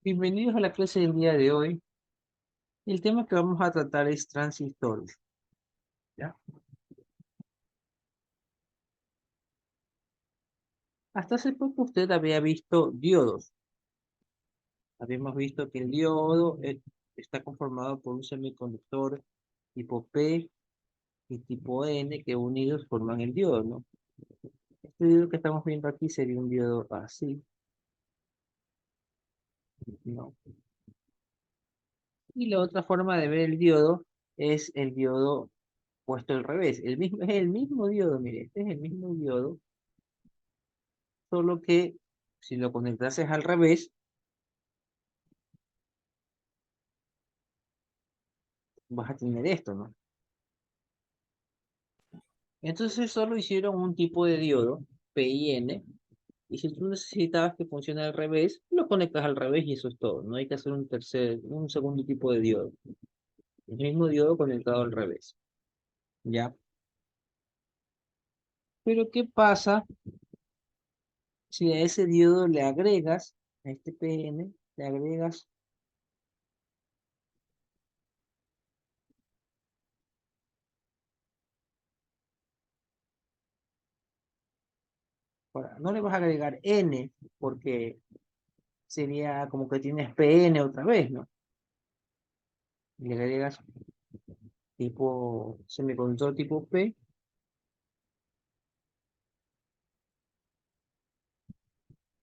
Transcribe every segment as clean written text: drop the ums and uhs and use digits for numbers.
Bienvenidos a la clase del día de hoy. El tema que vamos a tratar es transistores, ¿ya? Hasta hace poco usted había visto diodos. Habíamos visto que el diodo está conformado por un semiconductor tipo P y tipo N que unidos forman el diodo, ¿no? Este diodo que estamos viendo aquí sería un diodo así, ¿no? Y la otra forma de ver el diodo es el diodo puesto al revés. Es el mismo diodo, mire, este es el mismo diodo, solo que si lo conectases al revés, vas a tener esto, ¿no? Entonces solo hicieron un tipo de diodo, P y N, y si tú necesitabas que funcione al revés, lo conectas al revés y eso es todo. No hay que hacer un segundo tipo de diodo. El mismo diodo conectado al revés, ¿ya? Pero ¿qué pasa si a ese diodo le agregas, a este PN, le agregas, no le vas a agregar N, porque sería como que tienes PN otra vez, ¿no? Le agregas tipo semiconductor tipo P.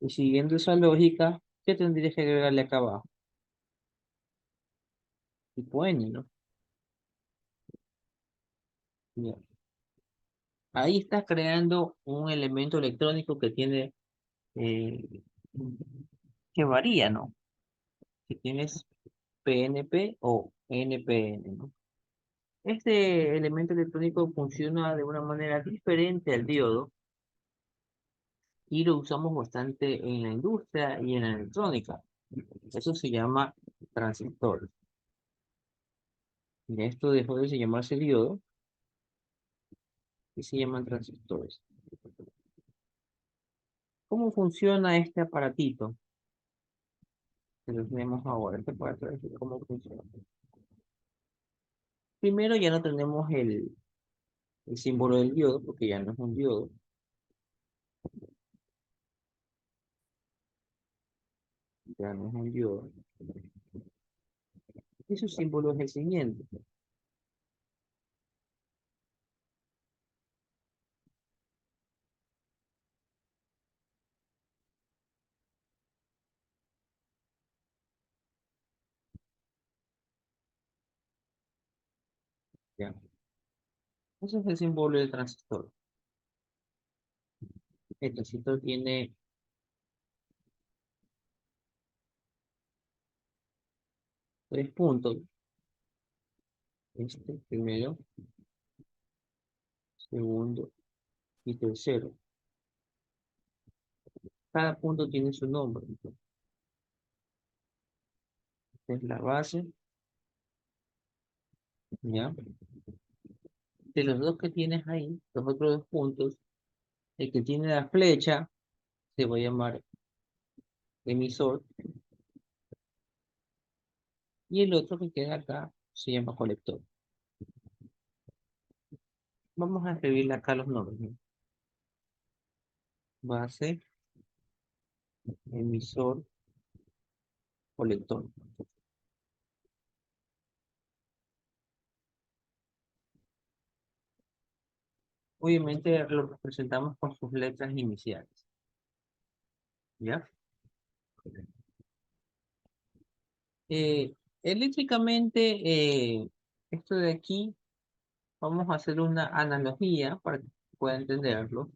Y siguiendo esa lógica, ¿qué tendrías que agregarle acá abajo? Tipo N, ¿no? Ya. Ahí estás creando un elemento electrónico que tiene, eh, que varía, ¿no? Que tienes PNP o NPN, ¿no? Este elemento electrónico funciona de una manera diferente al diodo y lo usamos bastante en la industria y en la electrónica. Eso se llama transistor. Y esto dejó de llamarse diodo y se llaman transistores. ¿Cómo funciona este aparatito que lo tenemos ahora? Este aparato, ¿cómo funciona? Primero ya no tenemos el símbolo del diodo, porque ya no es un diodo, ya no es un diodo. Y su símbolo es el siguiente, ¿ya? Ese es el símbolo del transistor. El transistor tiene tres puntos, este primero, segundo y tercero. Cada punto tiene su nombre. Esta es la base, ¿ya? De los dos que tienes ahí, los otros dos puntos, el que tiene la flecha se va a llamar emisor y el otro que queda acá se llama colector. Vamos a escribirle acá los nombres, ¿no? Base, emisor, colector. Obviamente lo representamos con sus letras iniciales, ¿ya? Eh, eléctricamente, esto de aquí, vamos a hacer una analogía para que pueda entenderlo.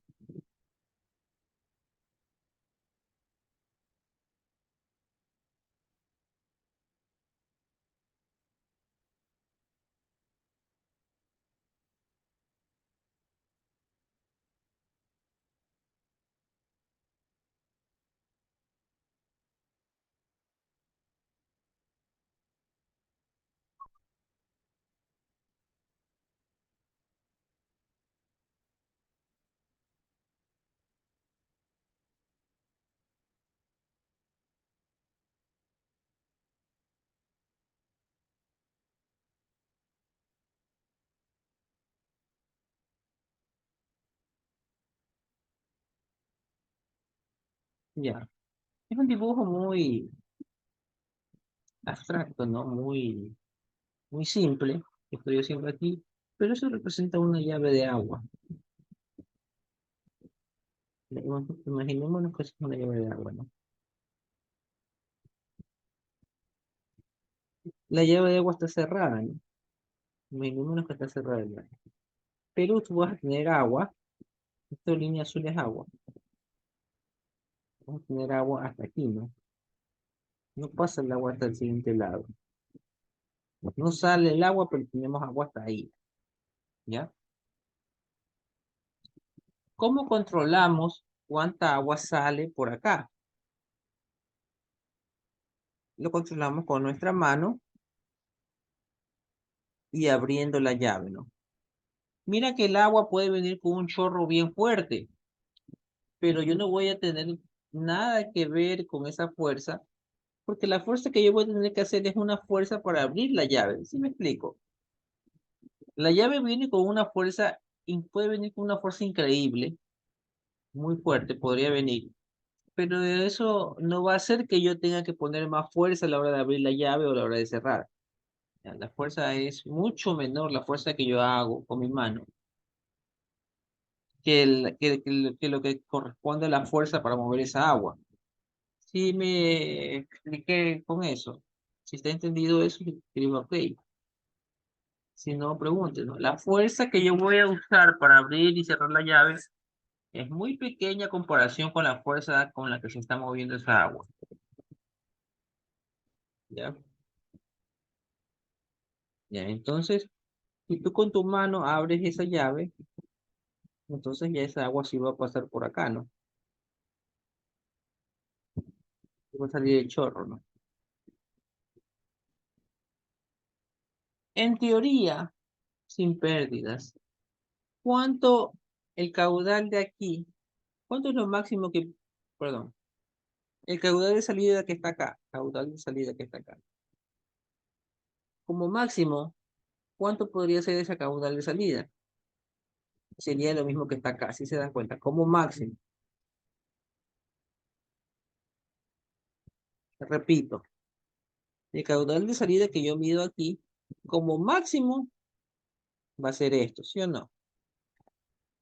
Ya. Es un dibujo muy abstracto, ¿no? Muy simple, que estoy haciendo aquí, pero eso representa una llave de agua. Imaginémonos que es una llave de agua, ¿no? La llave de agua está cerrada, ¿no? Imaginémonos que está cerrada ya. Pero tú vas a tener agua, esta línea azul es agua, vas a tener agua hasta aquí, ¿no? No pasa el agua hasta el siguiente lado. No sale el agua, pero tenemos agua hasta ahí, ¿ya? ¿Cómo controlamos cuánta agua sale por acá? Lo controlamos con nuestra mano y abriendo la llave, ¿no? Mira que el agua puede venir con un chorro bien fuerte, pero yo no voy a tener nada que ver con esa fuerza, porque la fuerza que yo voy a tener que hacer es una fuerza para abrir la llave. ¿Sí me explico? La llave viene con una fuerza, puede venir con una fuerza increíble, muy fuerte, podría venir, pero eso no va a hacer que yo tenga que poner más fuerza a la hora de abrir la llave o a la hora de cerrar. Ya, la fuerza es mucho menor, la fuerza que yo hago con mi mano, que lo que corresponde a la fuerza para mover esa agua. Sí me expliqué con eso. Si está entendido eso, escribo ok. Si no, pregunte, ¿no? La fuerza que yo voy a usar para abrir y cerrar la llave es muy pequeña a comparación con la fuerza con la que se está moviendo esa agua. ¿Ya? Ya, entonces, si tú con tu mano abres esa llave, entonces ya esa agua sí va a pasar por acá, ¿no? Y va a salir el chorro, ¿no? En teoría, sin pérdidas. ¿Cuánto el caudal de aquí? ¿Cuánto es lo máximo que, perdón, el caudal de salida que está acá? Caudal de salida que está acá. Como máximo, ¿cuánto podría ser ese caudal de salida? Sería lo mismo que está acá, si se dan cuenta. Como máximo, repito, el caudal de salida que yo mido aquí, como máximo, va a ser esto, ¿sí o no?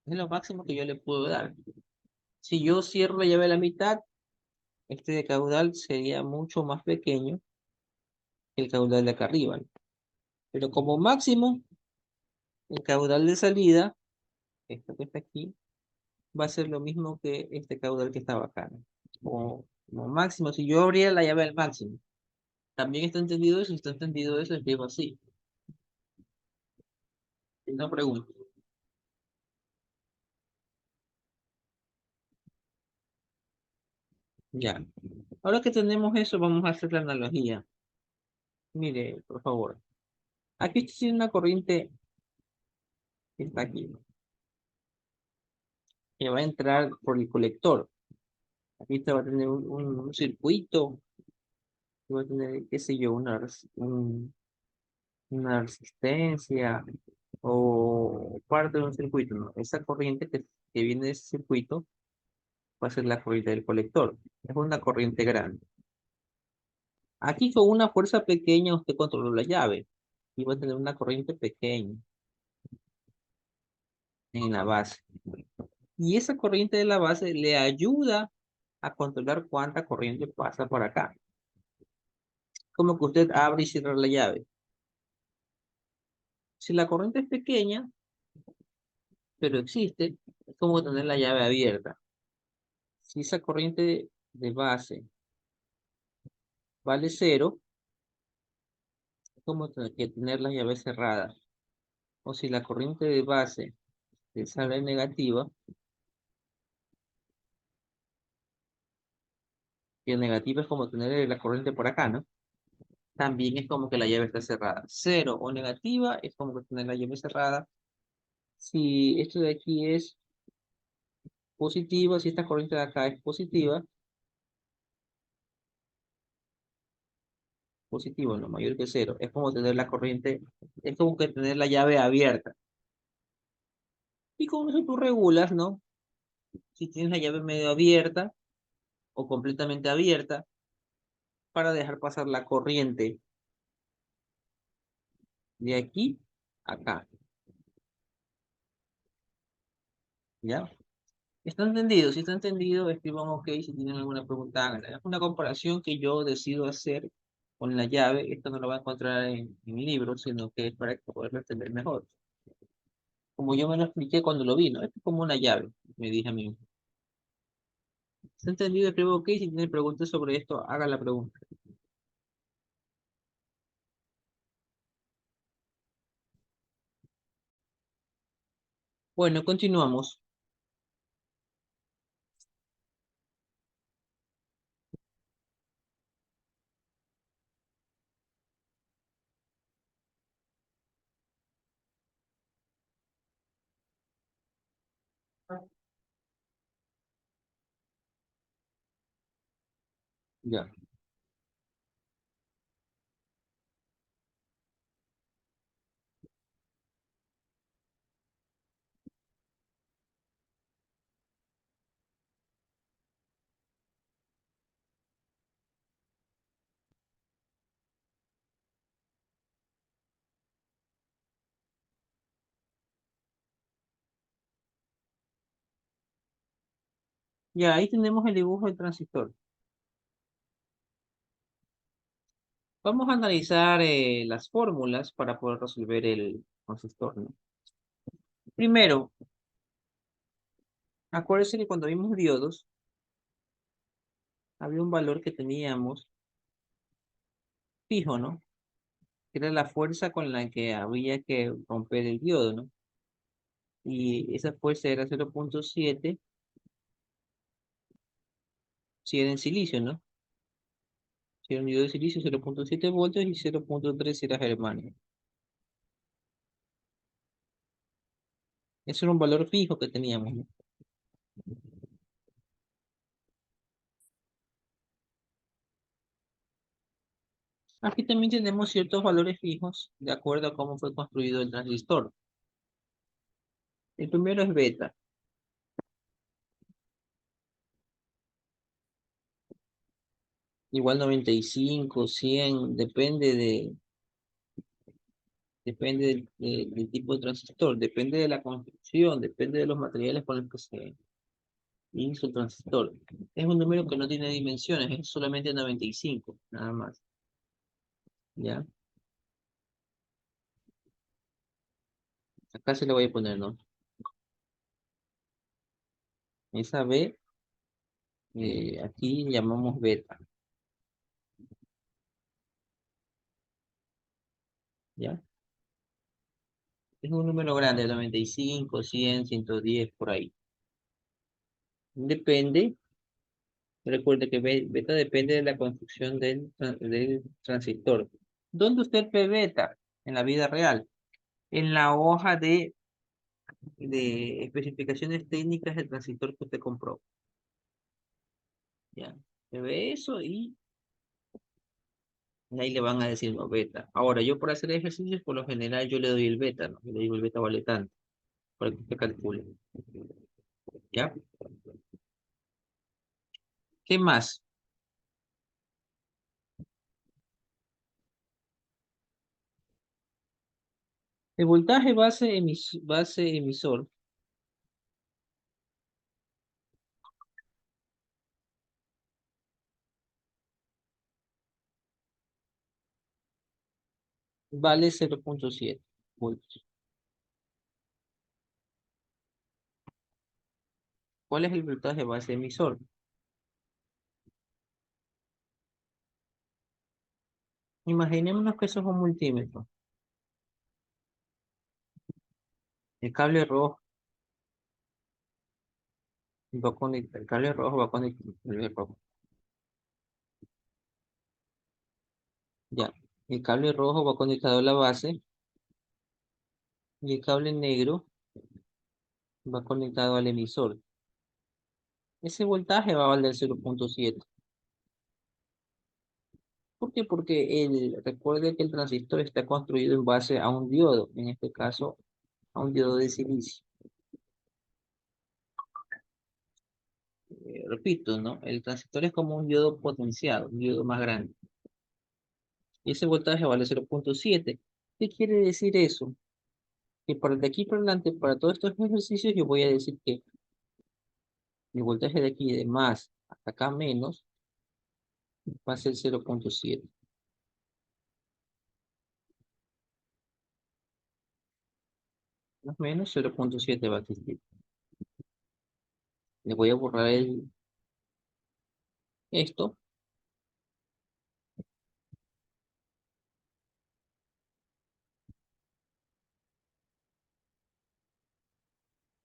Es lo máximo que yo le puedo dar. Si yo cierro la llave a la mitad, este caudal sería mucho más pequeño que el caudal de acá arriba, ¿no? Pero como máximo, el caudal de salida, esto que está aquí, va a ser lo mismo que este caudal que estaba acá, ¿no? Como máximo, si yo abriera la llave al máximo. ¿También está entendido eso? Si está entendido eso, escribo así. No pregunto. Ya. Ahora que tenemos eso, vamos a hacer la analogía. Mire, por favor. Aquí tiene una corriente que está aquí, ¿no? Que va a entrar por el colector. Aquí te va a tener un circuito, que va a tener, qué sé yo, una resistencia o parte de un circuito, ¿no? Esa corriente que viene de ese circuito va a ser la corriente del colector. Es una corriente grande. Aquí con una fuerza pequeña usted controla la llave y va a tener una corriente pequeña en la base. Y esa corriente de la base le ayuda a controlar cuánta corriente pasa por acá. Como que usted abre y cierra la llave. Si la corriente es pequeña, pero existe, es como tener la llave abierta. Si esa corriente de base vale cero, es como que tener la llave cerrada. O si la corriente de base te sale negativa, y el negativo es como tener la corriente por acá, ¿no? También es como que la llave está cerrada. Cero o negativa es como que tener la llave cerrada. Si esto de aquí es positivo, si esta corriente de acá es positiva, positivo, no mayor que cero, es como tener la corriente, es como que tener la llave abierta. Y con eso tú regulas, ¿no? Si tienes la llave medio abierta o completamente abierta para dejar pasar la corriente de aquí a acá. ¿Ya? ¿Está entendido? Si está entendido, escriban OK si tienen alguna pregunta, háganla. Es una comparación que yo decido hacer con la llave. Esto no lo va a encontrar en mi libro, sino que es para poderlo entender mejor. Como yo me lo expliqué cuando lo vi, ¿no? Esto es como una llave, me dije a mí. ¿Está entendido? Escribo OK. Si tienen preguntas sobre esto, hagan la pregunta. Bueno, continuamos. Ya. Ya, ahí tenemos el dibujo del transistor. Vamos a analizar las fórmulas para poder resolver el transistor, ¿no? Primero, acuérdense que cuando vimos diodos, había un valor que teníamos fijo, ¿no? Que era la fuerza con la que había que romper el diodo, ¿no? Y esa fuerza era 0,7 si era en silicio, ¿no? Si era un diodo de silicio, 0,7 voltios y 0,3 si era germanio. Ese era un valor fijo que teníamos, ¿no? Aquí también tenemos ciertos valores fijos de acuerdo a cómo fue construido el transistor. El primero es beta. Igual 95, 100, depende del tipo de transistor, depende de la construcción, depende de los materiales con los que se hizo el transistor. Es un número que no tiene dimensiones, es solamente 95, nada más. ¿Ya? Acá se le voy a poner, ¿no? Esa B, aquí llamamos beta, ¿ya? Es un número grande, 95, 100, 110, por ahí. Depende, recuerde que beta depende de la construcción del transistor. ¿Dónde usted ve beta en la vida real? En la hoja de especificaciones técnicas del transistor que usted compró. ¿Ya? Se ve eso y ahí le van a decir no, beta. Ahora, yo por hacer ejercicios, por lo general, yo le doy el beta, ¿no? Yo le digo el beta vale tanto, para que usted calcule. ¿Ya? ¿Qué más? El voltaje base emisor vale 0,7 voltios. ¿Cuál es el voltaje base emisor? Imaginémonos que eso es un multímetro. El cable rojo el cable rojo va conectar el cable rojo. Ya. El cable rojo va conectado a la base y el cable negro va conectado al emisor. Ese voltaje va a valer 0,7. ¿Por qué? Porque recuerde que el transistor está construido en base a un diodo, en este caso a un diodo de silicio. repito, ¿no? El transistor es como un diodo potenciado, un diodo más grande. Y ese voltaje vale 0,7. ¿Qué quiere decir eso? Que para de aquí para adelante, para todos estos ejercicios, yo voy a decir que el voltaje de aquí de más hasta acá menos va a ser 0,7. Más o menos 0,7 va a existir. Le voy a borrar esto,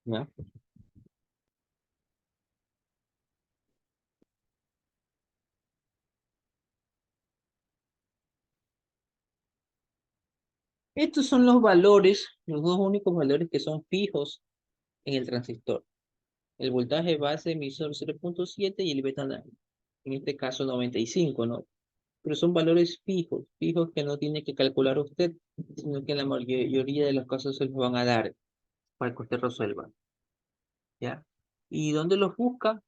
¿ya? Estos son los valores, los dos únicos valores que son fijos en el transistor. El voltaje base emisor 0,7 y el beta, en este caso 95, ¿no? Pero son valores fijos, fijos que no tiene que calcular usted, sino que en la mayoría de los casos se los van a dar para que usted resuelva, ¿ya? ¿Y dónde los busca?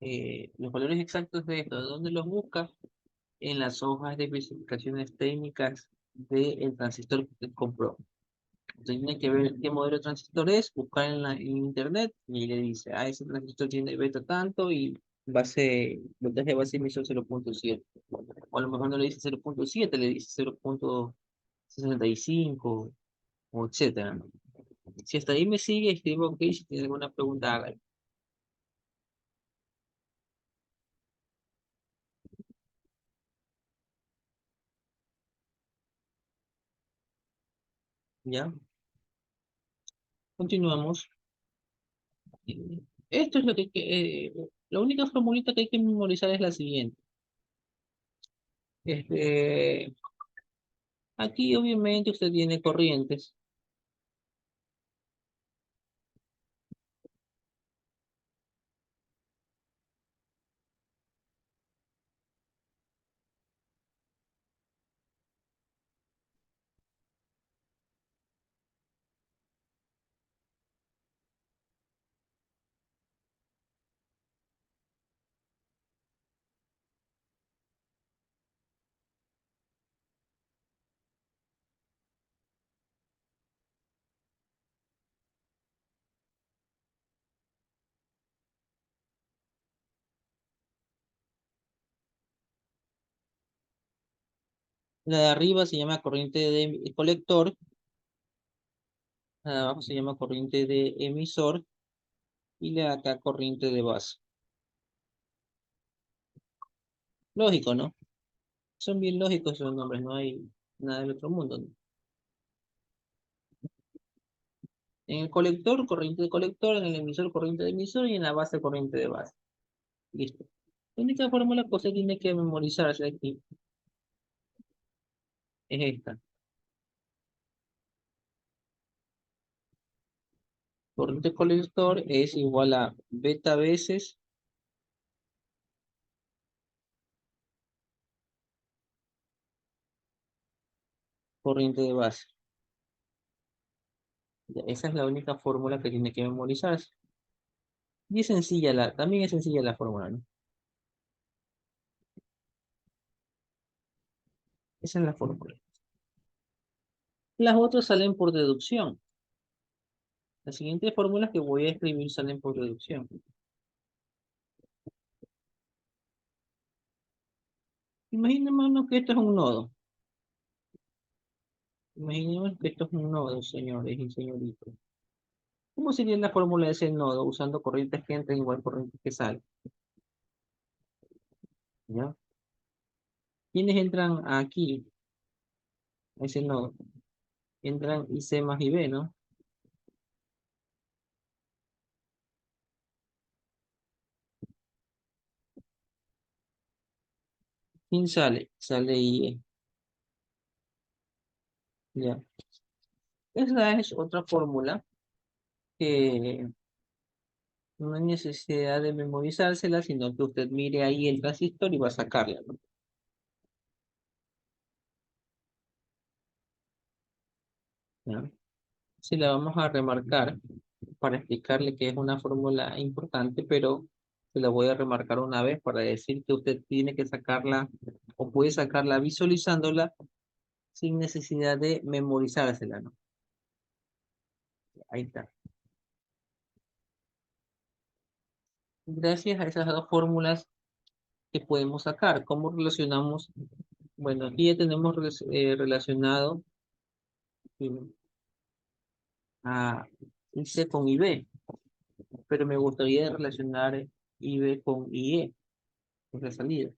Los valores exactos de esto, ¿dónde los busca? En las hojas de especificaciones técnicas del transistor que usted compró. Usted tiene que ver qué modelo de transistor es, buscar en internet y le dice, ah, ese transistor tiene beta tanto y voltaje base emisor 0,7. O a lo mejor no le dice 0,7, le dice 0,65 o etcétera, ¿no? Si hasta ahí me sigue, escribo ok, si tiene alguna pregunta, hágala. ¿Ya? Continuamos. Esto es lo la única formulita que hay que memorizar es la siguiente. Este, aquí obviamente usted tiene corrientes. La de arriba se llama corriente de colector, la de abajo se llama corriente de emisor y la de acá corriente de base. Lógico, ¿no? Son bien lógicos esos nombres, no hay nada del otro mundo, ¿no? En el colector, corriente de colector, en el emisor, corriente de emisor y en la base, corriente de base. Listo. La única fórmula que usted tiene que memorizarse aquí es esta. Corriente de colector es igual a beta veces corriente de base. Ya, esa es la única fórmula que tiene que memorizarse. Y es sencilla también es sencilla la fórmula, ¿no? Esa es la fórmula. Las otras salen por deducción. Las siguientes fórmulas que voy a escribir salen por deducción. Imaginémonos que esto es un nodo. Imaginemos que esto es un nodo, señores y señoritas. ¿Cómo sería la fórmula de ese nodo usando corrientes que entran igual corrientes que salen? ¿Ya? ¿Quiénes entran aquí, a ese nodo? Entran IC más IB, ¿no? ¿Quién sale? Sale IE. ¿Ya? Esa es otra fórmula que no hay necesidad de memorizársela, sino que usted mire ahí el transistor y va a sacarla, ¿no? ¿Ya? Sí, la vamos a remarcar para explicarle que es una fórmula importante, pero Se la voy a remarcar una vez para decir que usted tiene que sacarla o puede sacarla visualizándola sin necesidad de memorizársela, ¿no? Ahí está. Gracias a esas dos fórmulas que podemos sacar, ¿cómo relacionamos? Bueno, aquí ya tenemos relacionado mm, a IC con IB, pero me gustaría relacionar IB con IE, que es la salida.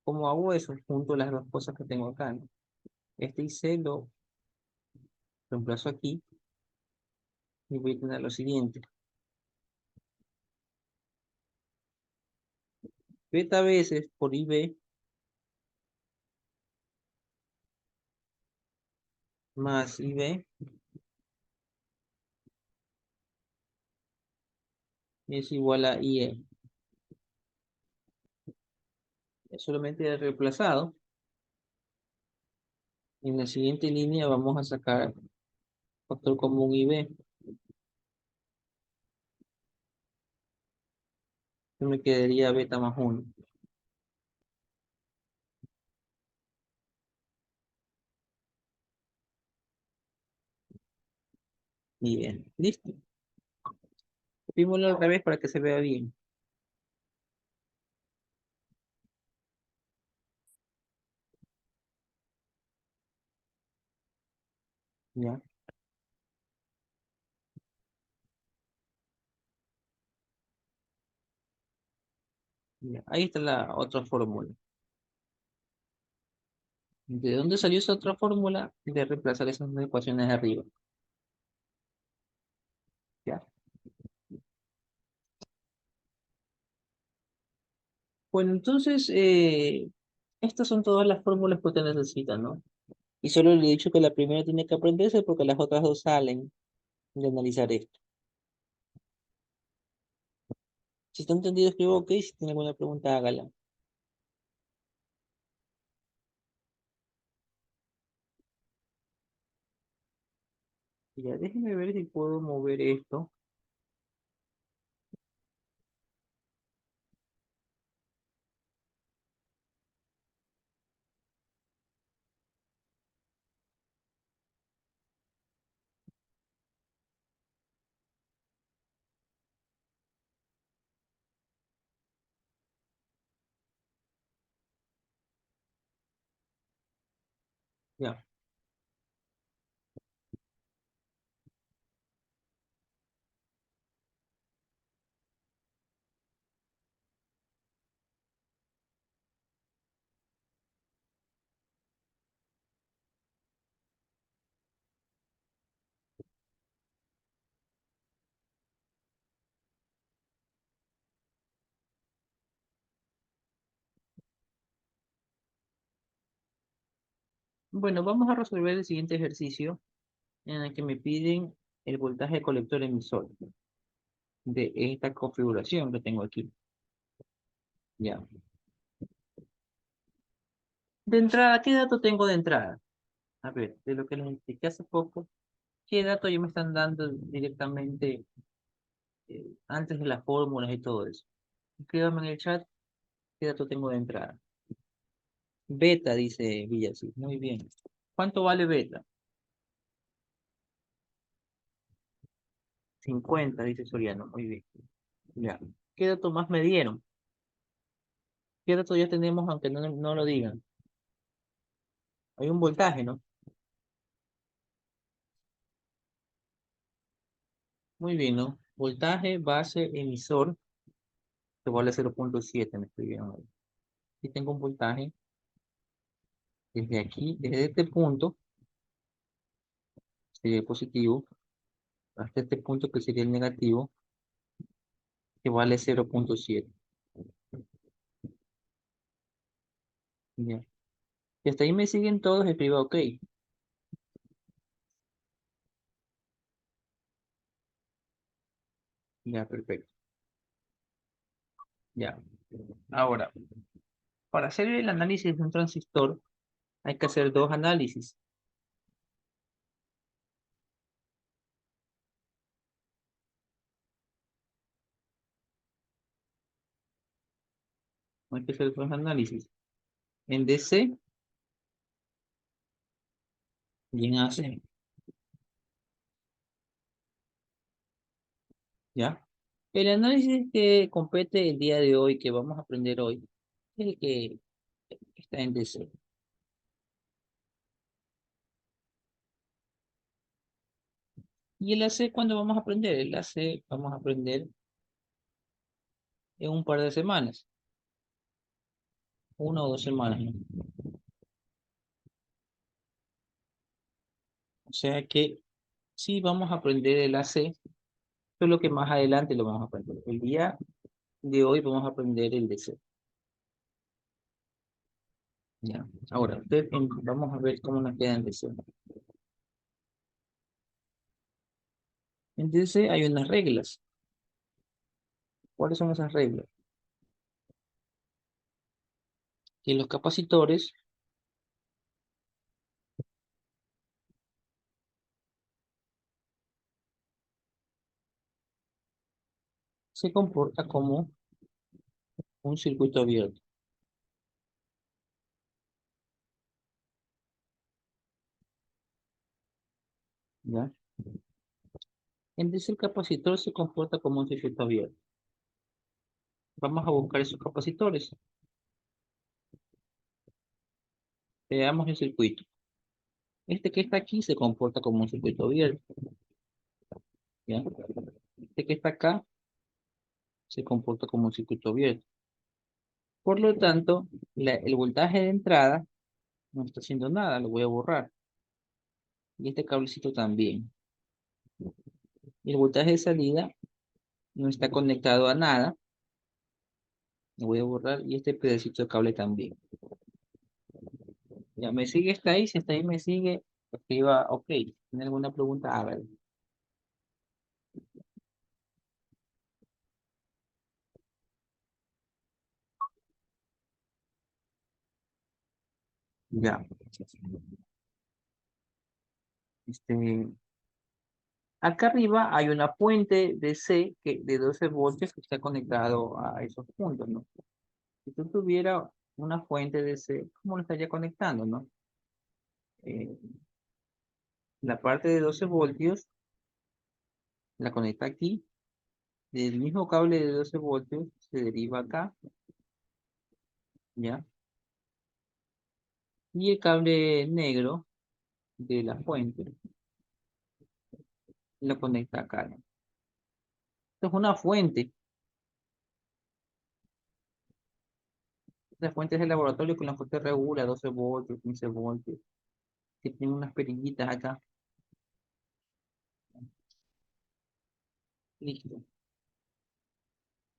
¿Cómo hago eso? Junto las dos cosas que tengo acá, ¿no? Este IC lo reemplazo aquí y voy a tener lo siguiente. Beta veces por IB más IB es igual a IE. Solamente he reemplazado. En la siguiente línea vamos a sacar factor común IB. Que me quedaría beta más 1. Bien, listo. Copiémoslo al revés para que se vea bien. Ya, ya. Ahí está la otra fórmula. ¿De dónde salió esa otra fórmula? De reemplazar esas dos ecuaciones de arriba. Ya. Bueno, entonces, estas son todas las fórmulas que usted necesita, ¿no? Y solo le he dicho que la primera tiene que aprenderse porque las otras dos salen de analizar esto. Si está entendido, escribo ok. Si tiene alguna pregunta, hágala. Ya, déjeme ver si puedo mover esto. Ya. Bueno, vamos a resolver el siguiente ejercicio en el que me piden el voltaje colector emisor de esta configuración que tengo aquí. Ya. De entrada, ¿qué dato tengo de entrada? A ver, de lo que les expliqué hace poco, ¿qué dato ya me están dando directamente antes de las fórmulas y todo eso? Escríbame en el chat qué dato tengo de entrada. Beta, dice Villasí. Muy bien. ¿Cuánto vale beta? 50, dice Soriano. Muy bien. Ya. ¿Qué dato más me dieron? ¿Qué dato ya tenemos aunque no lo digan? Hay un voltaje, ¿no? Muy bien, ¿no? Voltaje, base, emisor, que vale 0,7, me estoy viendo ahí. Y tengo un voltaje desde aquí, desde este punto, sería el positivo, hasta este punto que sería el negativo, que vale 0,7. Ya. Y hasta ahí me siguen todos, escribo OK. Ya, perfecto. Ya. Ahora, para hacer el análisis de un transistor, hay que hacer dos análisis. hay que hacer los análisis en DC y en AC, ¿ya? El análisis que compete el día de hoy, que vamos a aprender hoy, es el que está en DC. Y el AC, ¿cuándo vamos a aprender? El AC vamos a aprender en un par de semanas, 1 o 2 semanas, ¿no? O sea que sí vamos a aprender el AC, solo que más adelante lo vamos a aprender. El día de hoy vamos a aprender el DC. Ya. Ahora, vamos a ver cómo nos queda en DC. En DC hay unas reglas. ¿Cuáles son esas reglas? Que los capacitores se comporta como un circuito abierto. ¿Ya? En DC el capacitor se comporta como un circuito abierto. Vamos a buscar esos capacitores. Veamos el circuito. Este que está aquí se comporta como un circuito abierto. ¿Ya? Este que está acá se comporta como un circuito abierto. Por lo tanto, el voltaje de entrada no está haciendo nada, lo voy a borrar. Y este cablecito también. Y el voltaje de salida no está conectado a nada, lo voy a borrar. Y este pedacito de cable también. Ya me sigue, está ahí. Si está ahí, me sigue. Escriba, ok. ¿Tiene alguna pregunta? Hágalo. Ya. Este, acá arriba hay una fuente de C de 12 voltios que está conectado a esos puntos, ¿no? Si tú tuvieras una fuente de C, ¿cómo lo estaría conectando, no? Eh, la parte de 12 voltios la conecta aquí. Del mismo cable de 12 voltios se deriva acá, ¿ya? Y el cable negro de la fuente lo conecta acá, ¿no? Esto es una fuente. La fuente es el laboratorio con la fuente regula 12 voltios, 15 voltios, que tiene unas perillitas acá. Listo.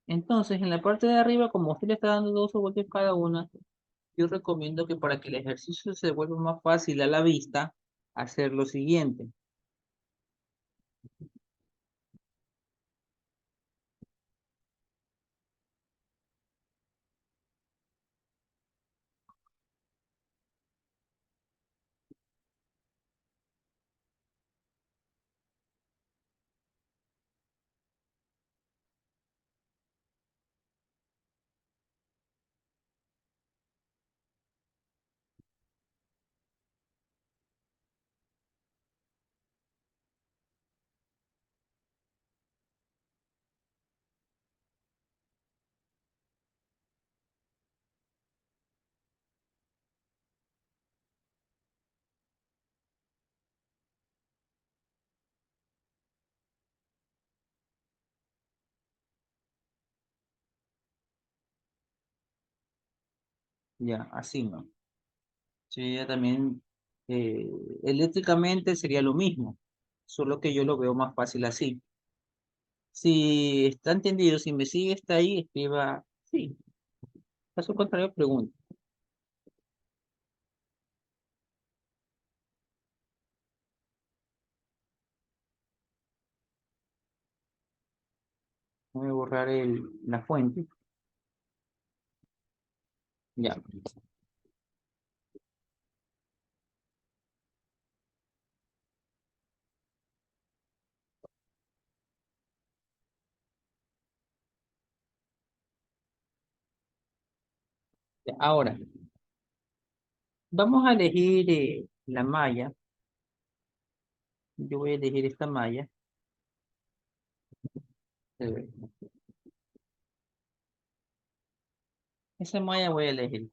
Entonces, en la parte de arriba, como usted le está dando 12 voltios cada una, yo recomiendo que para que el ejercicio se vuelva más fácil a la vista, hacer lo siguiente. Ya, así, ¿no? Sería también, eh, eléctricamente sería lo mismo, solo que yo lo veo más fácil así. Si está entendido, si me sigue, está ahí, escriba sí. Caso contrario, pregunta. Voy a borrar la fuente. Ya. Ahora, vamos a elegir la malla. Yo voy a elegir esta malla. eh, Esa malla voy a elegir.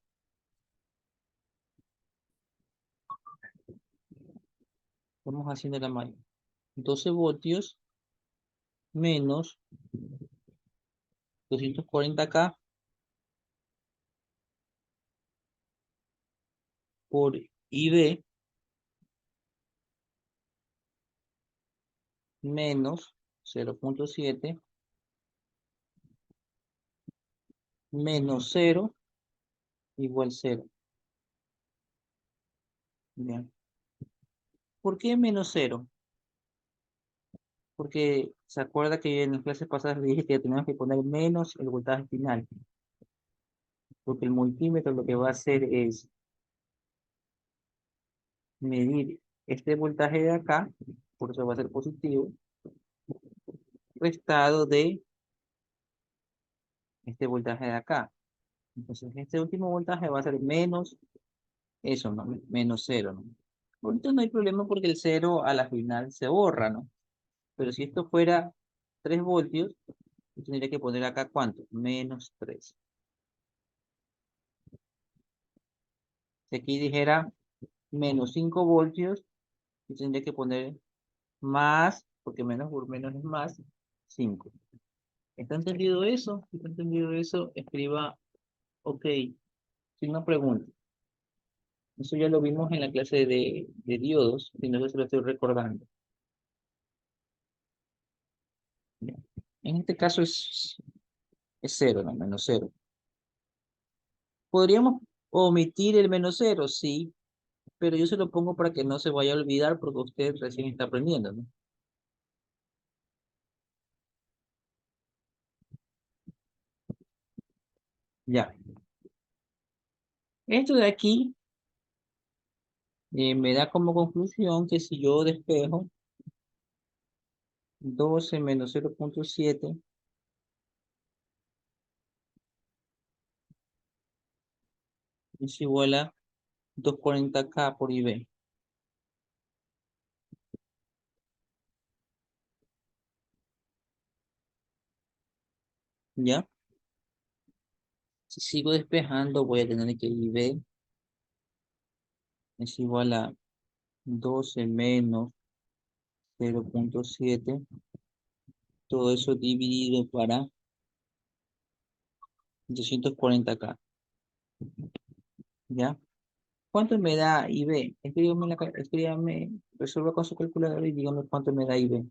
Vamos haciendo la malla. 12 voltios menos 240K por IB menos 0,7 menos 0 igual 0. Bien. ¿Por qué menos 0? Porque se acuerda que en las clases pasadas le dije que teníamos que poner menos el voltaje final. Porque el multímetro lo que va a hacer es medir este voltaje de acá, por eso va a ser positivo, restado de este voltaje de acá. Entonces, este último voltaje va a ser menos eso, ¿no? Menos 0, ¿no? Ahorita no hay problema porque el 0 a la final se borra, ¿no? Pero si esto fuera 3 voltios, yo tendría que poner acá ¿cuánto? Menos 3. Si aquí dijera menos 5 voltios, yo tendría que poner más, porque menos por menos es más, 5. ¿Está entendido eso? Si está entendido eso, escriba OK, sin una pregunta. Eso ya lo vimos en la clase de diodos, si no se lo estoy recordando. Bien. En este caso es 0, no, menos 0. ¿Podríamos omitir el menos 0? Sí, pero yo se lo pongo para que no se vaya a olvidar porque usted recién está aprendiendo, ¿no? Ya. Esto de aquí me da como conclusión que si yo despejo 12 menos 0,7 es igual a 240K por IB. ¿Ya? Si sigo despejando, voy a tener que IB es igual a 12 menos 0,7. Todo eso dividido para 240K. ¿Ya? ¿Cuánto me da IB? Escríbame, resuelva con su calculadora y dígame cuánto me da IB.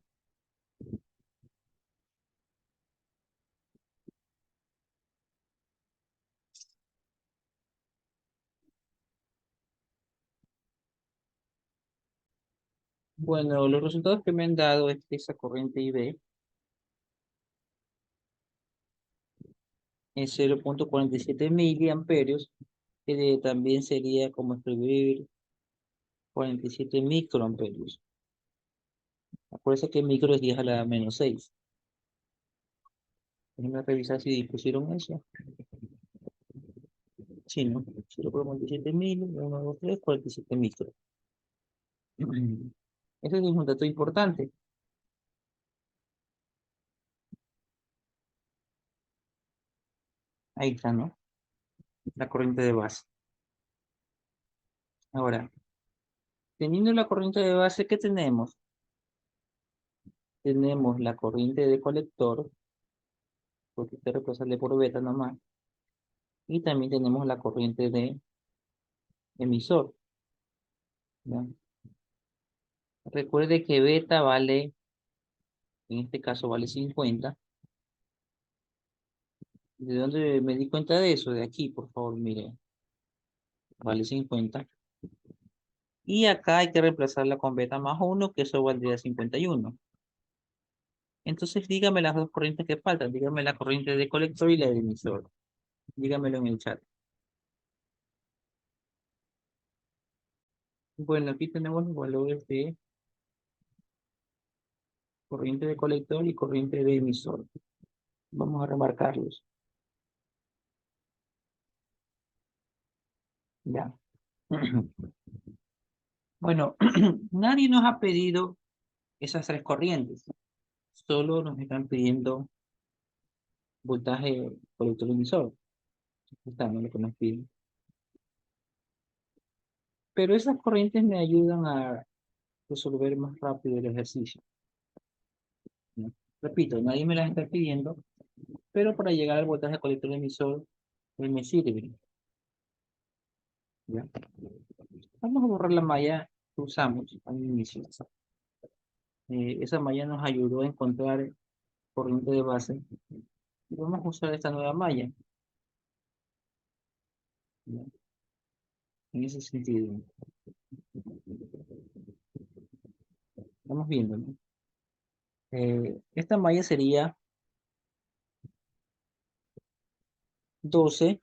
Bueno, los resultados que me han dado es que esa corriente IB es 0,47 miliamperios, que también sería como escribir 47 microamperios. Acuérdense que micro es 10 a la menos 6. Déjenme revisar si pusieron eso. Sí, ¿no? 0,47 mil, 1, 2, 3, 47 micro. Ese es un dato importante. Ahí está, ¿no? La corriente de base. Ahora, teniendo la corriente de base, ¿qué tenemos? Tenemos la corriente de colector, porque hay que reemplazarle por beta nomás. Y también tenemos la corriente de emisor, ¿ya? Recuerde que beta vale, en este caso vale 50. ¿De dónde me di cuenta de eso? De aquí, por favor, mire. Vale 50. Y acá hay que reemplazarla con beta más 1, que eso valdría 51. Entonces dígame las dos corrientes que faltan. Dígame la corriente de colector y la de emisor. Dígamelo en el chat. Bueno, aquí tenemos los valores de corriente de colector y corriente de emisor. Vamos a remarcarlos. Ya. Bueno, nadie nos ha pedido esas tres corrientes. Solo nos están pidiendo voltaje colector emisor. Está, no lo que nos piden. Pero esas corrientes me ayudan a resolver más rápido el ejercicio, ¿no? Repito, nadie me las está pidiendo, pero para llegar al voltaje colector emisor, me sirve, ¿ya? Vamos a borrar la malla que usamos al inicio. Esa malla nos ayudó a encontrar corriente de base. Y vamos a usar esta nueva malla, ¿ya? En ese sentido. Estamos viendo, ¿no? Esta malla sería 12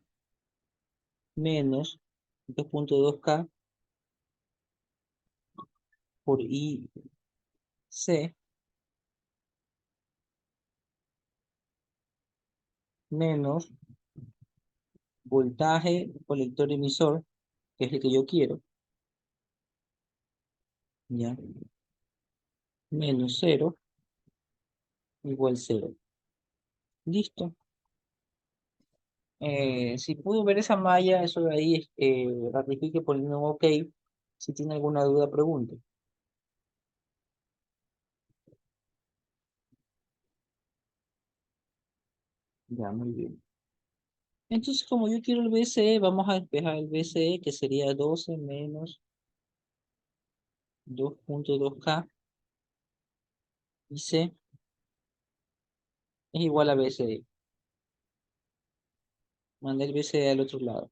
menos 2.2K por IC menos voltaje colector emisor, que es el que yo quiero, ¿ya? Menos cero igual cero. Listo. Si pudo ver esa malla, eso de ahí, ratifique poniendo un OK. Si tiene alguna duda, pregunte. Ya, muy bien. Entonces, como yo quiero el BCE, vamos a despejar el BCE, que sería 12 menos 2.2K y C es igual a BCE. Manda el BCE al otro lado.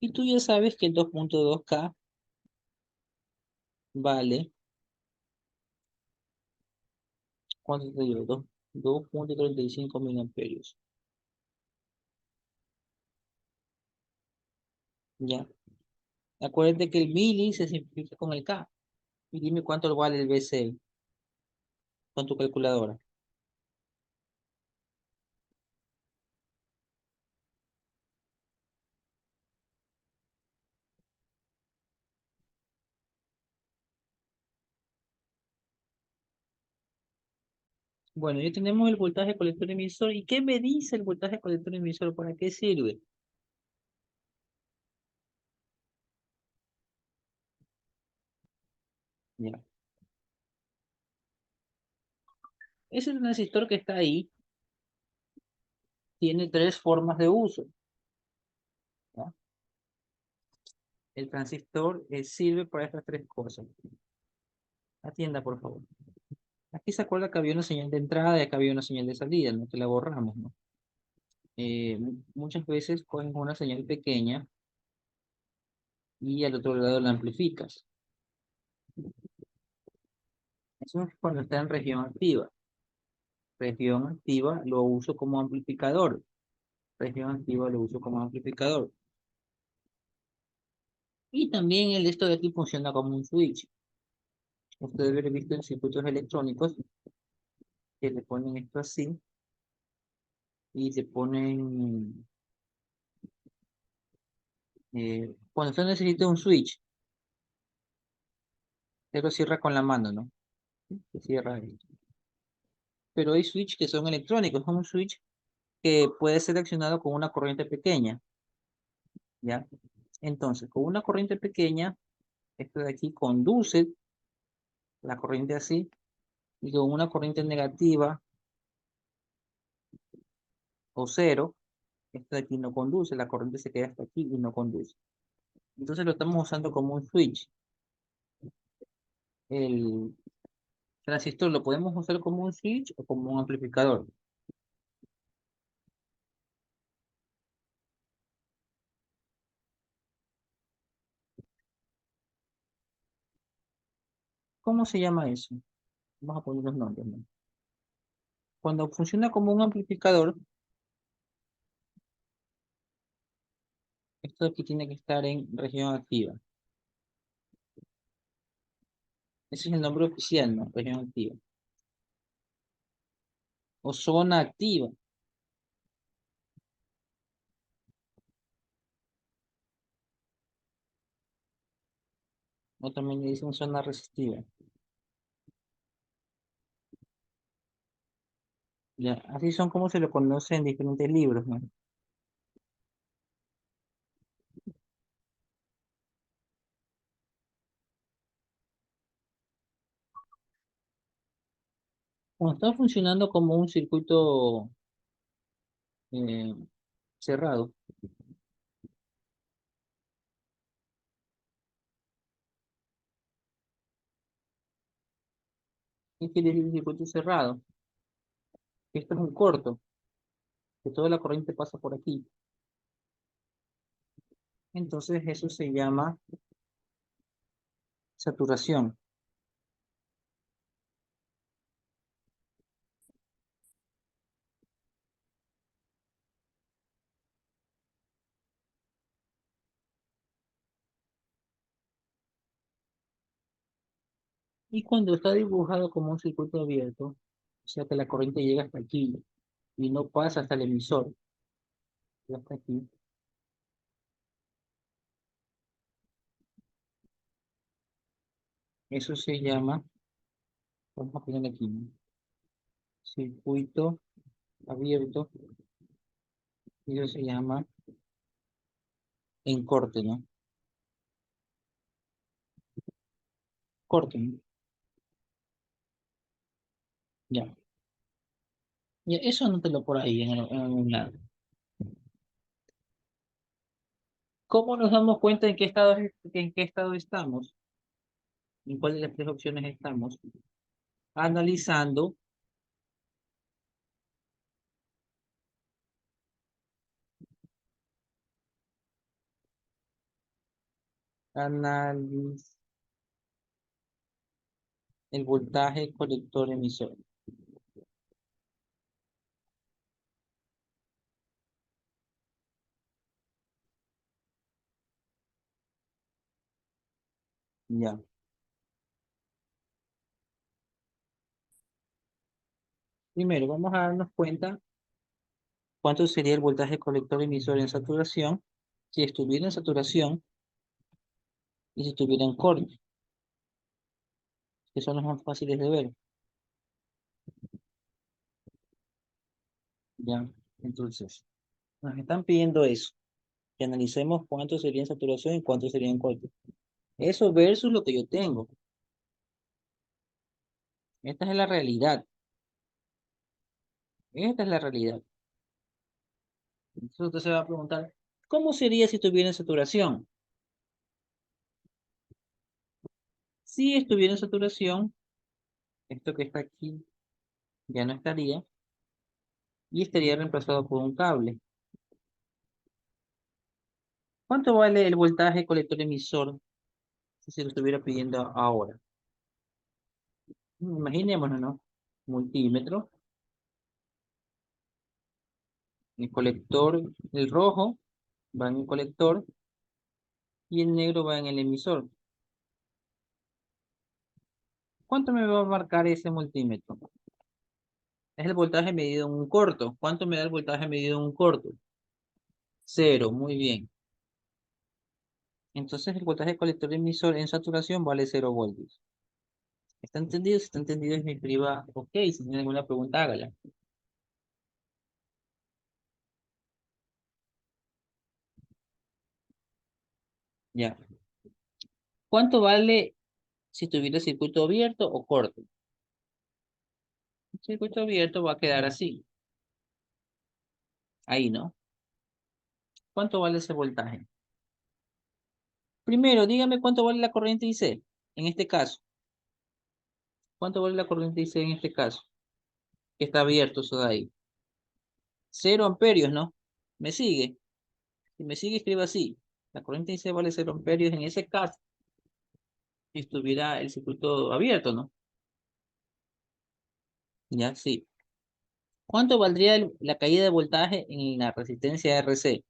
Y tú ya sabes que el 2.2K vale, ¿cuánto te dio? 2.35 miliamperios. Ya. Acuérdate que el mili se simplifica con el K. Y dime cuánto vale el BCE con tu calculadora. Bueno, ya tenemos el voltaje colector emisor. ¿Y qué me dice el voltaje colector emisor? ¿Para qué sirve? Ya. Ese transistor que está ahí tiene tres formas de uso, ¿ya? El transistor sirve para estas tres cosas. Atienda, por favor. Aquí se acuerda que había una señal de entrada y acá había una señal de salida, no que la borramos, ¿no? Muchas veces coges una señal pequeña y al otro lado la amplificas. Eso es cuando está en región activa. Región activa lo uso como amplificador. Región activa lo uso como amplificador. Y también el esto de aquí funciona como un switch. Ustedes debe haber visto en circuitos electrónicos que le ponen esto así y le ponen, cuando usted necesita un switch, usted lo cierra con la mano, ¿no? Se cierra esto. Pero hay switch que son electrónicos, es un switch que puede ser accionado con una corriente pequeña, ¿ya? Entonces, con una corriente pequeña, esto de aquí conduce la corriente así, y con una corriente negativa o cero, esto de aquí no conduce, la corriente se queda hasta aquí y no conduce. Entonces lo estamos usando como un switch. El transistor lo podemos usar como un switch o como un amplificador. ¿Cómo se llama eso? Vamos a poner los nombres, ¿no? Cuando funciona como un amplificador, esto de aquí tiene que estar en región activa. Ese es el nombre oficial, ¿no? Región activa. O zona activa. o también le dicen zona resistiva. Ya, así son como se lo conoce en diferentes libros, ¿no? Cuando está funcionando como un circuito eh, cerrado, ¿qué quiere decir circuito cerrado? Esto es un corto, que toda la corriente pasa por aquí. Entonces eso se llama saturación. Y cuando está dibujado como un circuito abierto, o sea que la corriente llega hasta aquí y no pasa hasta el emisor, ya hasta aquí, eso se llama, vamos a poner aquí, ¿no? Circuito abierto, y eso se llama en corte, ¿no? Corte, ¿no? Ya. Ya, eso anótalo por ahí en algún lado. ¿Cómo nos damos cuenta en qué estado estamos? ¿En cuál de las tres opciones estamos? Analizando, analiz el voltaje colector emisor. Ya. Primero, vamos a darnos cuenta cuánto sería el voltaje colector emisor en saturación si estuviera en saturación y si estuviera en corte, que son los más fáciles de ver. Ya. Entonces, nos están pidiendo eso, que analicemos cuánto sería en saturación y cuánto sería en corte. Eso versus lo que yo tengo. Esta es la realidad. Esta es la realidad. Entonces usted se va a preguntar, ¿cómo sería si estuviera en saturación? Si estuviera en saturación, esto que está aquí ya no estaría y estaría reemplazado por un cable. ¿Cuánto vale el voltaje colector emisor si se lo estuviera pidiendo ahora? Imaginémonos, ¿no? Multímetro, el colector, el rojo va en el colector y el negro va en el emisor. ¿Cuánto me va a marcar ese multímetro? Es el voltaje medido en un corto. ¿Cuánto me da el voltaje medido en un corto? Cero, muy bien. Entonces el voltaje colector emisor en saturación vale 0 voltios. ¿Está entendido? Si está entendido, me escriba ok. Si tiene alguna pregunta, hágala. Ya. ¿Cuánto vale si tuviera circuito abierto o corto? El circuito abierto va a quedar así. Ahí, ¿no? ¿Cuánto vale ese voltaje? Primero, dígame cuánto vale la corriente IC en este caso. ¿Cuánto vale la corriente IC en este caso? Que está abierto eso de ahí. 0 amperios, ¿no? ¿Me sigue? Si me sigue, escriba así. La corriente IC vale 0 amperios en ese caso si estuviera el circuito abierto, ¿no? Ya, sí. ¿Cuánto valdría la caída de voltaje en la resistencia RC?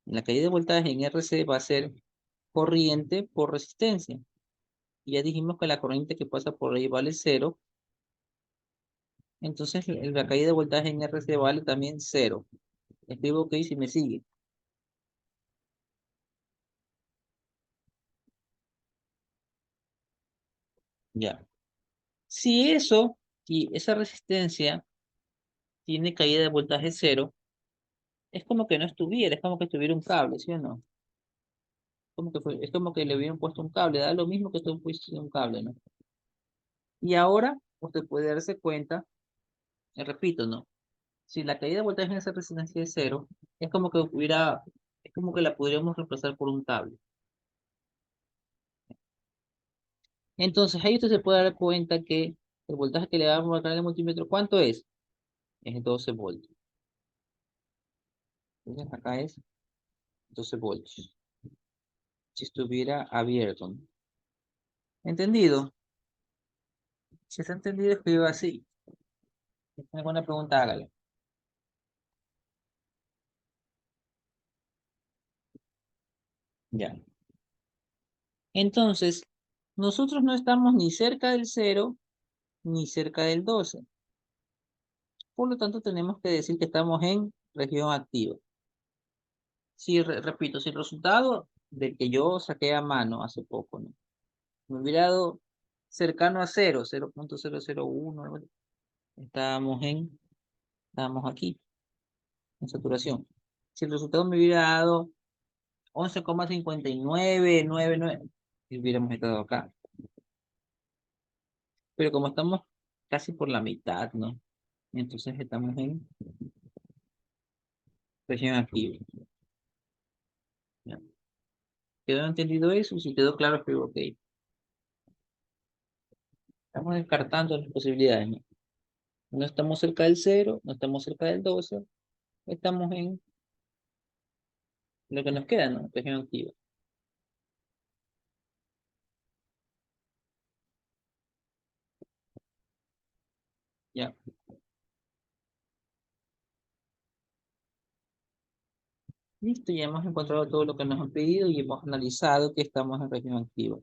La caída de voltaje en RC va a ser corriente por resistencia. Y ya dijimos que la corriente que pasa por ahí vale cero. Entonces la caída de voltaje en RC vale también cero. Escribo ok si me sigue. Ya. Si eso, si esa resistencia tiene caída de voltaje cero, es como que no estuviera, es como que estuviera un cable, ¿sí o no? Es como que le hubieran puesto un cable, da lo mismo que tú pusiste un cable, ¿no? Y ahora usted puede darse cuenta, repito, ¿no? Si la caída de voltaje en esa resistencia es cero, es como que hubiera, es como que la podríamos reemplazar por un cable. Entonces ahí usted se puede dar cuenta que el voltaje que le vamos a marcar en el multímetro, ¿cuánto es? Es 12 voltios. Entonces acá es 12 voltios. Si estuviera abierto, ¿no? ¿Entendido? Si está entendido, escriba así. Si tiene alguna pregunta, hágala. Ya. Entonces, nosotros no estamos ni cerca del cero ni cerca del 12. Por lo tanto, tenemos que decir que estamos en región activa. Si, repito, si el resultado del que yo saqué a mano hace poco, ¿no? Me hubiera dado cercano a cero, 0,001, algo así, estábamos estábamos aquí, en saturación. Si el resultado me hubiera dado 11,5999, hubiéramos estado acá. Pero como estamos casi por la mitad, ¿no? Entonces estamos en región activa. ¿Ya? ¿Quedó entendido eso? Si quedó claro, escribo ok. Estamos descartando las posibilidades, ¿no? No estamos cerca del cero, no estamos cerca del 12, estamos en lo que nos queda, ¿no? Región activa. Ya. Listo, ya hemos encontrado todo lo que nos han pedido y hemos analizado que estamos en región activa.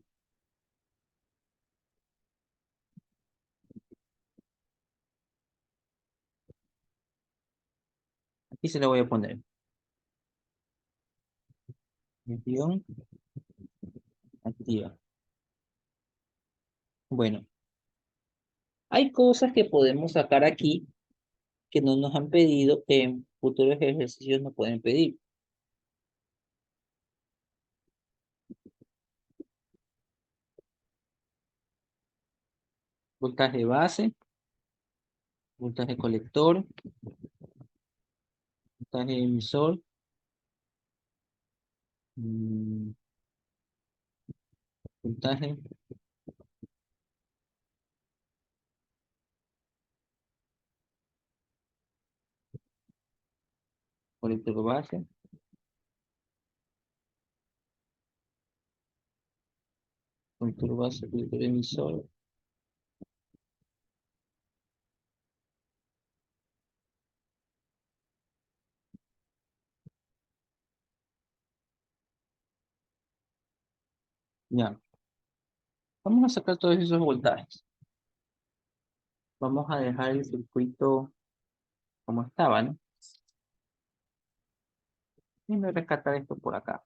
Aquí se lo voy a poner. Región activa. Bueno, hay cosas que podemos sacar aquí que no nos han pedido, que en futuros ejercicios nos pueden pedir. Voltaje base, voltaje colector, voltaje emisor, mm, voltaje colector base, colector base, colector emisor. Ya, vamos a sacar todos esos voltajes. Vamos a dejar el circuito como estaba, ¿no? Y me rescatar esto por acá.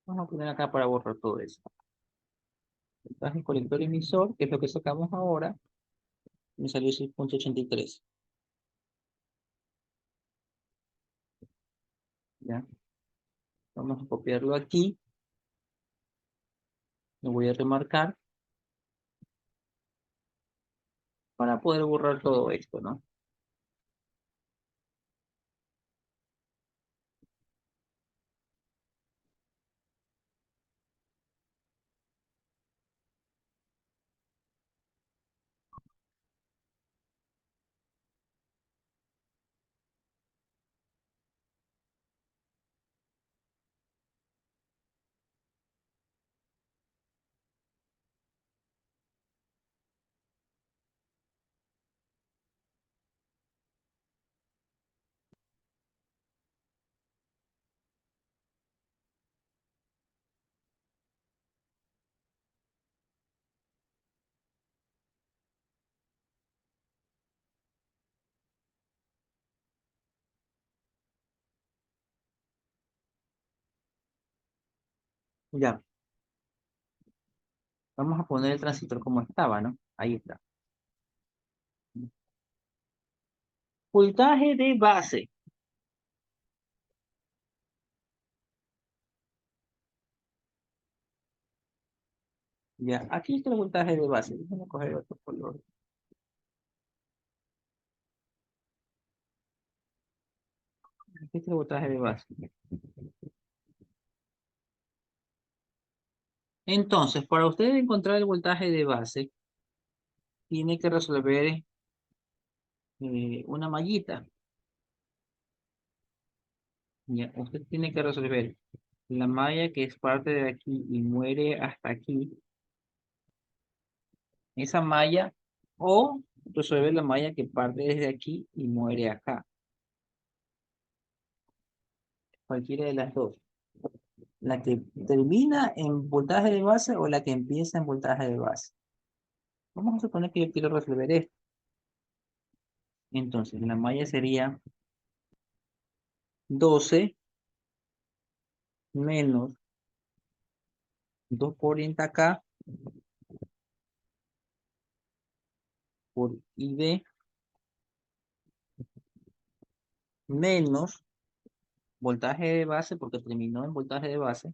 Vamos a poner acá para borrar todo eso. Voltaje colector emisor, que es lo que sacamos ahora, me salió 6,83. Ya, vamos a copiarlo aquí. Lo voy a remarcar para poder borrar todo esto, ¿no? Ya, vamos a poner el transitor como estaba, ¿no? Ahí está. Voltaje de base. Ya, aquí está el voltaje de base. Déjame coger otro color. Aquí está el voltaje de base. Entonces, para usted encontrar el voltaje de base, tiene que resolver una mallita. Ya, usted tiene que resolver la malla que es parte de aquí y muere hasta aquí, esa malla, o resolver la malla que parte desde aquí y muere acá, cualquiera de las dos. La que termina en voltaje de base o la que empieza en voltaje de base. Vamos a suponer que yo quiero resolver esto. Entonces, la malla sería 12 menos 240K por ID menos voltaje de base, porque terminó en voltaje de base,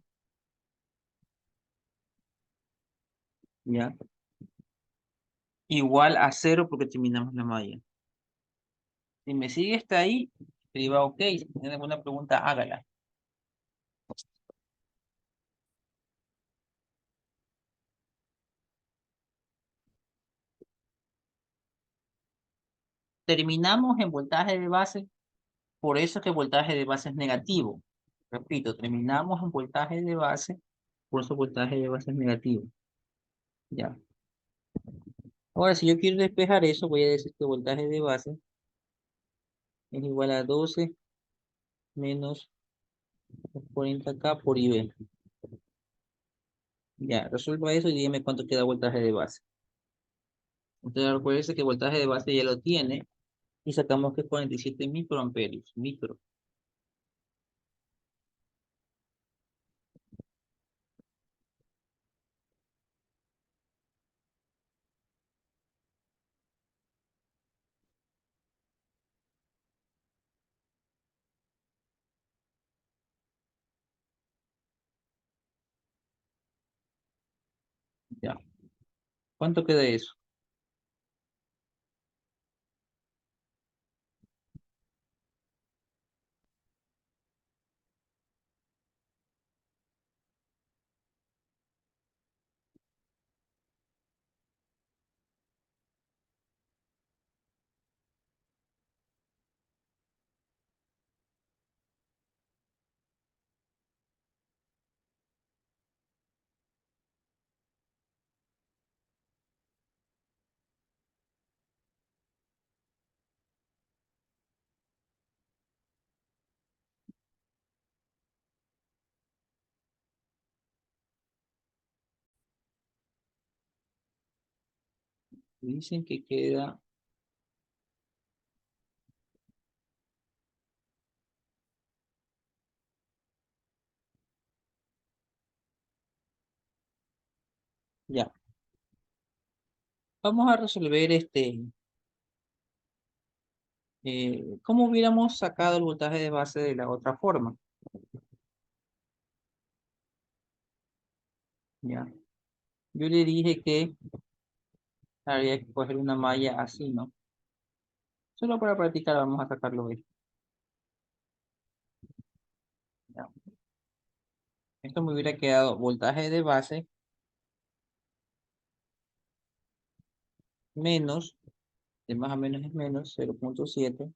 ¿ya? Igual a cero porque terminamos la malla. Si me sigue hasta ahí, escriba OK. Si tiene alguna pregunta, hágala. Terminamos en voltaje de base, por eso es que el voltaje de base es negativo. Repito, terminamos en voltaje de base, por eso el voltaje de base es negativo. Ya. Ahora, si yo quiero despejar eso, voy a decir que voltaje de base es igual a 12 menos 40K por IV. Ya, resuelva eso y dígame cuánto queda voltaje de base. Entonces, recuerde que voltaje de base ya lo tiene y sacamos que es 47 microamperios. Micro. Ya. ¿Cuánto queda eso? Dicen que queda, ya. Vamos a resolver ¿cómo hubiéramos sacado el voltaje de base de la otra forma? Ya. Yo le dije que habría que coger una malla así, ¿no? Solo para practicar vamos a sacarlo hoy. Ya. Esto me hubiera quedado voltaje de base menos, de más o menos es menos 0,7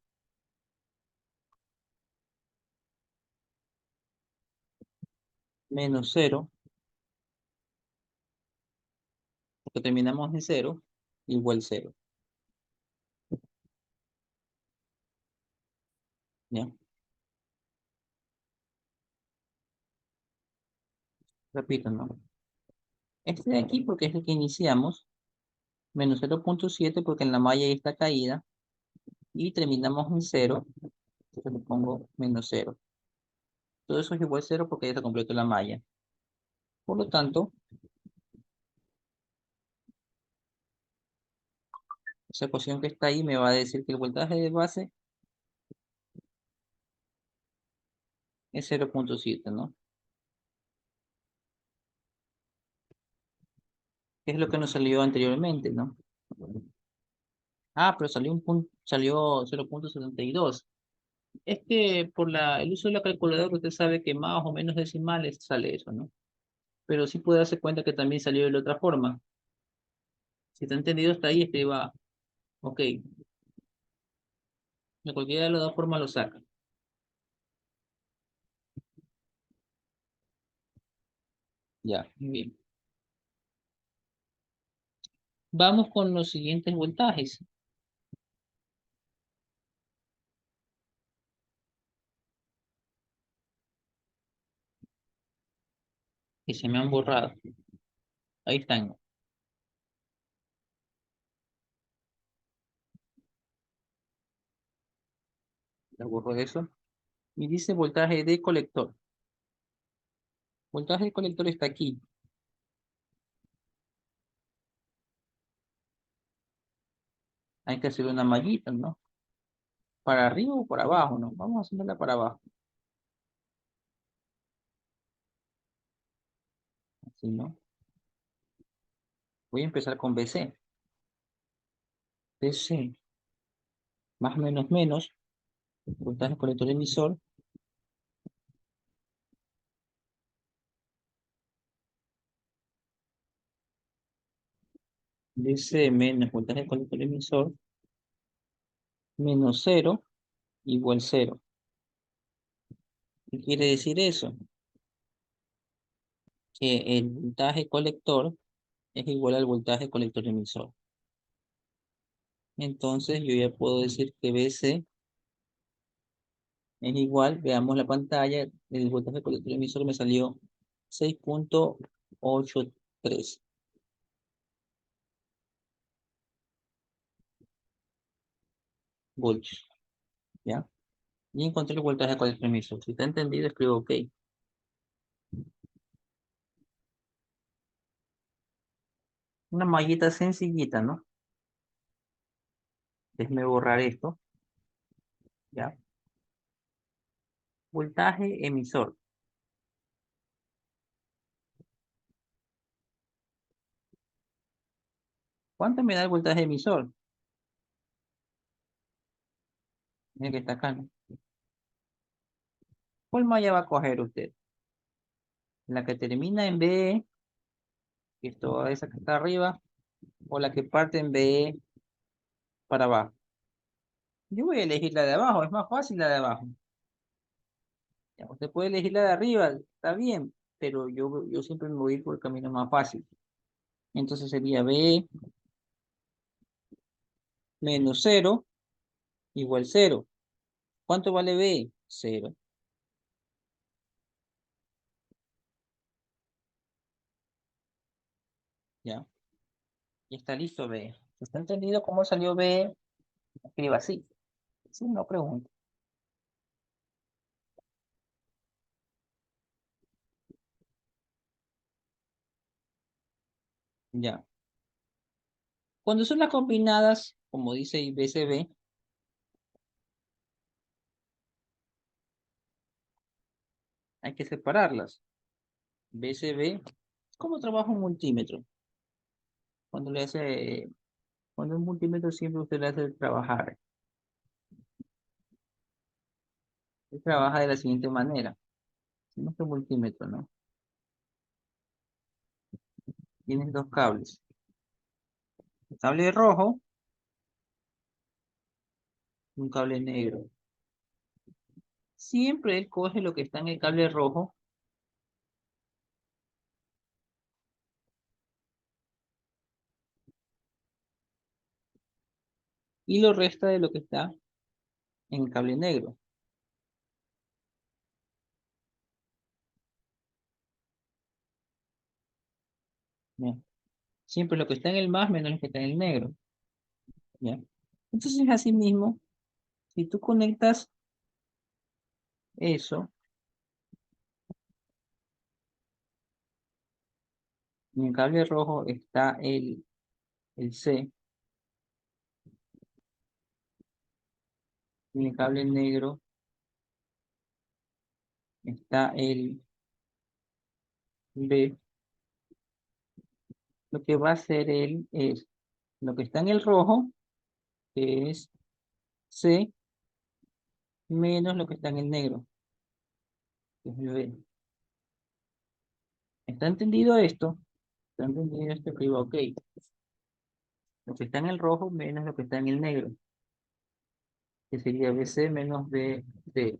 menos cero, porque terminamos en cero, igual cero. ¿Ya? Repito, ¿no? Este de aquí porque es el que iniciamos, menos 0,7 porque en la malla ahí está caída, y terminamos en cero, entonces le pongo menos cero. Todo eso es igual a cero porque ya se completó la malla. Por lo tanto, esa ecuación que está ahí me va a decir que el voltaje de base es 0,7, ¿no? Que es lo que nos salió anteriormente, ¿no? Ah, pero salió salió 0,72. Es que por el uso de la calculadora usted sabe que más o menos decimales sale eso, ¿no? Pero sí puede darse cuenta que también salió de la otra forma. Si está entendido hasta ahí, escriba, ok, de cualquiera de las dos formas lo saca. Ya, muy bien. Vamos con los siguientes voltajes, que se me han borrado. Ahí están. Ya borro eso. Y dice voltaje de colector. Voltaje de colector está aquí. Hay que hacer una mallita, ¿no? Para arriba o para abajo, ¿no? Vamos a hacerla para abajo. Así, ¿no? Voy a empezar con BC. BC, más menos menos, voltaje colector emisor. BC menos voltaje colector emisor, menos cero, igual cero. ¿Qué quiere decir eso? Que el voltaje colector es igual al voltaje colector emisor. Entonces yo ya puedo decir que BC es igual, veamos la pantalla, el voltaje colector emisor me salió 6,83 voltios, ¿ya? Y encontré el voltaje colector emisor. Si está entendido, escribo OK. Una mallita sencillita, ¿no? Déjeme borrar esto, ¿ya? Voltaje emisor. ¿Cuánto me da el voltaje emisor? El que está acá, ¿no? ¿Cuál malla va a coger usted? ¿La que termina en B, que es toda esa que está arriba, o la que parte en B para abajo? Yo voy a elegir la de abajo, es más fácil la de abajo. Ya, usted puede elegir la de arriba, está bien, pero yo siempre me voy por el camino más fácil. Entonces sería B menos cero igual cero. ¿Cuánto vale B? Cero. Ya, y está listo B. ¿Está entendido cómo salió B? Escriba así. Sí, no pregunto. Ya. Cuando son las combinadas, como dice IBCB, hay que separarlas. BCB, ¿cómo trabaja un multímetro? Cuando le hace, cuando un multímetro siempre usted le hace trabajar. Él trabaja de la siguiente manera. No es un multímetro, ¿no? Tienes dos cables. Un cable rojo y un cable negro. Siempre él coge lo que está en el cable rojo y lo resta de lo que está en el cable negro. ¿Ya? Siempre lo que está en el más menos lo que está en el negro. ¿Ya? Entonces, así mismo, si tú conectas eso En el cable rojo está el C. En el cable negro está el B. Lo que va a hacer él es lo que está en el rojo, que es C, menos lo que está en el negro, que es el B. ¿Está entendido esto? ¿Está entendido esto? Escriba OK. Lo que está en el rojo menos lo que está en el negro, que sería BC menos BD.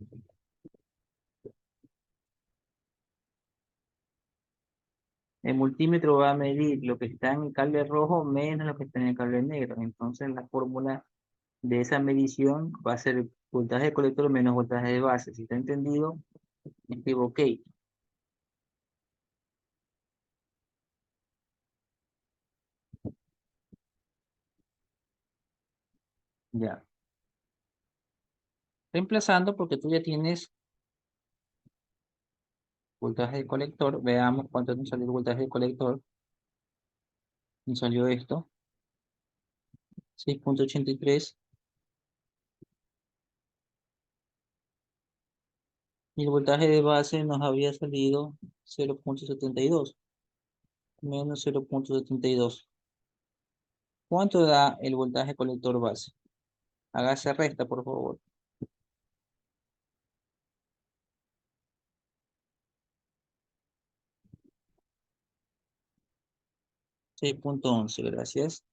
El multímetro va a medir lo que está en el cable rojo menos lo que está en el cable negro. Entonces la fórmula de esa medición va a ser voltaje de colector menos voltaje de base. Si está entendido, escribo OK. Ya. Reemplazando porque tú ya tienes voltaje de colector. Veamos cuánto nos salió el voltaje de colector. Nos salió esto, 6,83. Y el voltaje de base nos había salido 0,72 menos 0,72. ¿Cuánto da el voltaje colector base? Hágase resta, por favor. 6,11, gracias.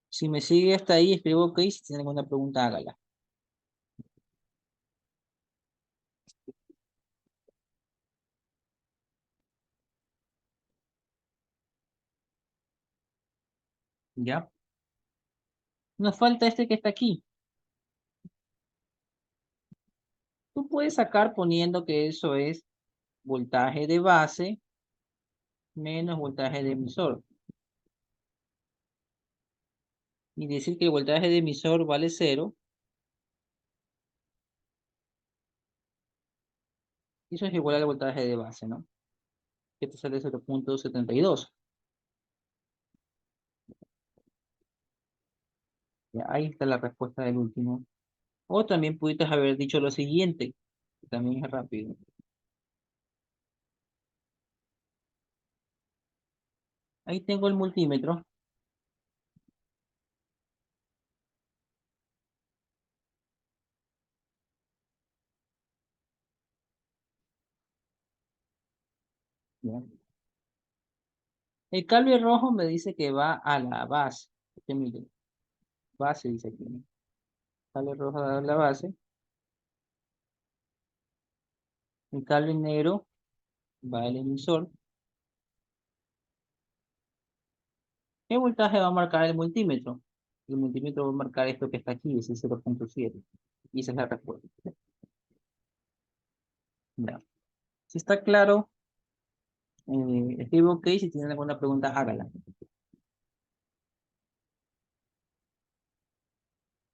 Si me sigue hasta ahí, escribo OK. Si tiene alguna pregunta, hágala. ¿Ya? Nos falta este que está aquí. Tú puedes sacar poniendo que eso es voltaje de base menos voltaje de emisor. Y decir que el voltaje de emisor vale 0. Y eso es igual al voltaje de base, ¿no? Que te sale 0,72. Ya, ahí está la respuesta del último. O también pudiste haber dicho lo siguiente, que también es rápido. Ahí tengo el multímetro. ¿Ya? El cable rojo me dice que va a la base. Este, mire, base dice aquí, ¿no? Cable rojo a la base. El cable negro va al emisor. ¿Qué voltaje va a marcar el multímetro? El multímetro va a marcar esto que está aquí, ese 0,7. Y esa es la respuesta. Ya. Si está claro, escribo OK. Si tienen alguna pregunta, hágala.